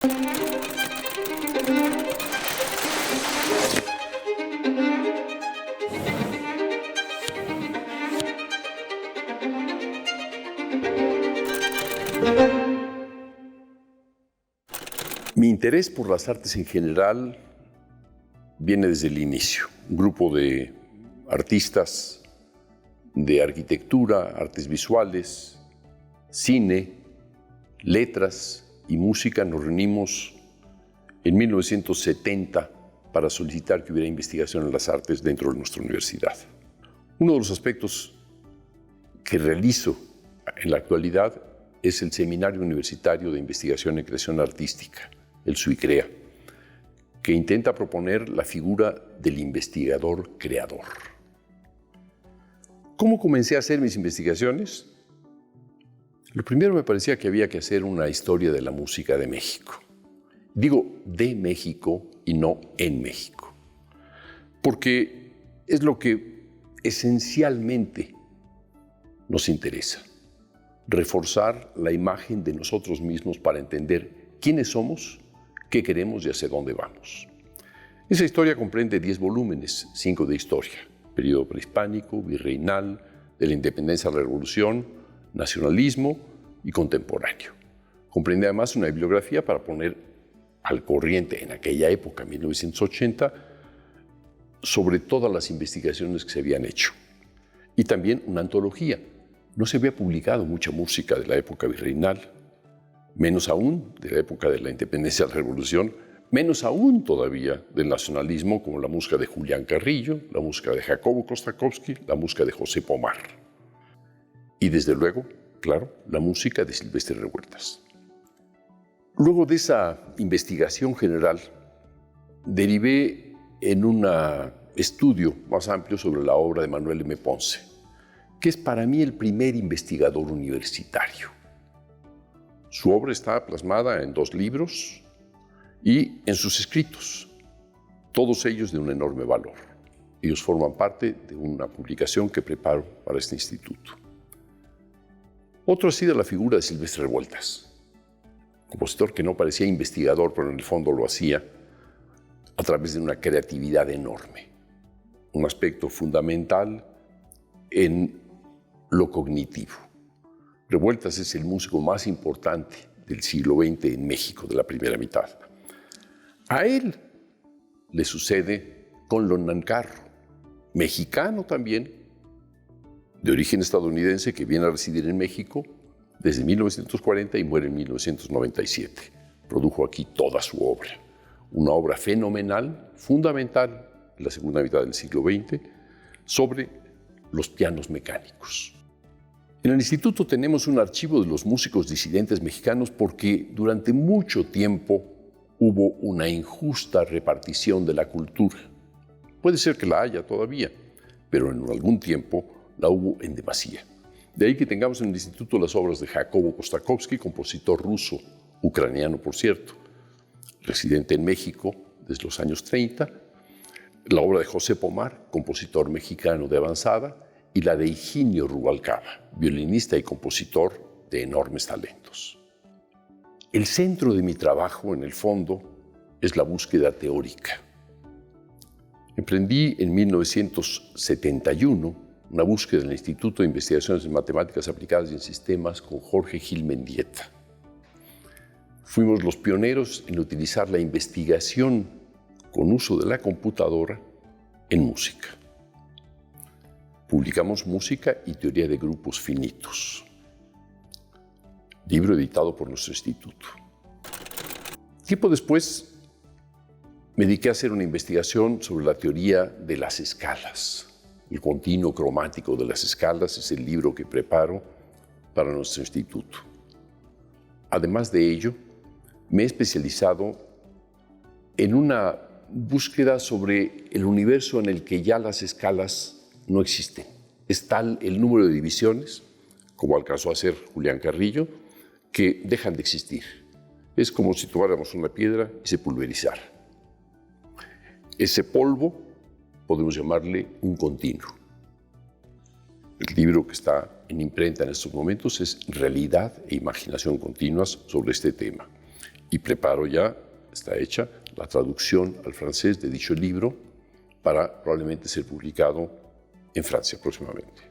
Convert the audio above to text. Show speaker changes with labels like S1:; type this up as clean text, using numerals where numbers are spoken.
S1: Mi interés por las artes en general viene desde el inicio. Un grupo de artistas de arquitectura, artes visuales, cine, letras y música nos reunimos en 1970 para solicitar que hubiera investigación en las artes dentro de nuestra universidad. Uno de los aspectos que realizo en la actualidad es el Seminario Universitario de Investigación en Creación Artística, el SUICREA, que intenta proponer la figura del investigador creador. ¿Cómo comencé a hacer mis investigaciones? Lo primero me parecía que había que hacer una historia de la música de México. Digo de México y no en México, porque es lo que esencialmente nos interesa. Reforzar la imagen de nosotros mismos para entender quiénes somos, qué queremos y hacia dónde vamos. Esa historia comprende 10 volúmenes, 5 de historia, periodo prehispánico, virreinal, de la independencia a la revolución, nacionalismo y contemporáneo. Comprende además una bibliografía para poner al corriente en aquella época, 1980, sobre todas las investigaciones que se habían hecho. Y también una antología. No se había publicado mucha música de la época virreinal, menos aún de la época de la independencia de la revolución, menos aún todavía del nacionalismo, como la música de Julián Carrillo, la música de Jacobo Kostakowski, la música de José Pomar. Y desde luego, claro, la música de Silvestre Revueltas. Luego de esa investigación general, derivé en un estudio más amplio sobre la obra de Manuel M. Ponce, que es para mí el primer investigador universitario. Su obra está plasmada en 2 libros y en sus escritos, todos ellos de un enorme valor. Ellos forman parte de una publicación que preparo para este instituto. Otro ha sido la figura de Silvestre Revueltas, compositor que no parecía investigador, pero en el fondo lo hacía a través de una creatividad enorme, un aspecto fundamental en lo cognitivo. Revueltas es el músico más importante del siglo XX en México, de la primera mitad. A él le sucede con Lon Nancarrow, mexicano también, de origen estadounidense, que viene a residir en México desde 1940 y muere en 1997. Produjo aquí toda su obra, una obra fenomenal, fundamental en la segunda mitad del siglo XX, sobre los pianos mecánicos. En el instituto tenemos un archivo de los músicos disidentes mexicanos porque durante mucho tiempo hubo una injusta repartición de la cultura. Puede ser que la haya todavía, pero en algún tiempo la hubo en demasía. De ahí que tengamos en el instituto las obras de Jacobo Kostakowski, compositor ruso, ucraniano por cierto, residente en México desde los años 30, la obra de José Pomar, compositor mexicano de avanzada, y la de Higinio Rubalcaba, violinista y compositor de enormes talentos. El centro de mi trabajo, en el fondo, es la búsqueda teórica. Emprendí en 1971 una búsqueda en el Instituto de Investigaciones en Matemáticas Aplicadas y en Sistemas con Jorge Gil Mendieta. Fuimos los pioneros en utilizar la investigación con uso de la computadora en música. Publicamos Música y Teoría de Grupos Finitos, libro editado por nuestro instituto. Tiempo después me dediqué a hacer una investigación sobre la teoría de las escalas. El continuo cromático de las escalas es el libro que preparo para nuestro instituto. Además de ello, me he especializado en una búsqueda sobre el universo en el que ya las escalas no existen. Es tal el número de divisiones, como alcanzó a hacer Julián Carrillo, que dejan de existir. Es como si tomáramos una piedra y se pulverizara. Ese polvo podemos llamarle un continuo. El libro que está en imprenta en estos momentos es Realidad e Imaginación Continuas sobre este tema. Y preparo ya, está hecha, la traducción al francés de dicho libro para probablemente ser publicado en Francia próximamente.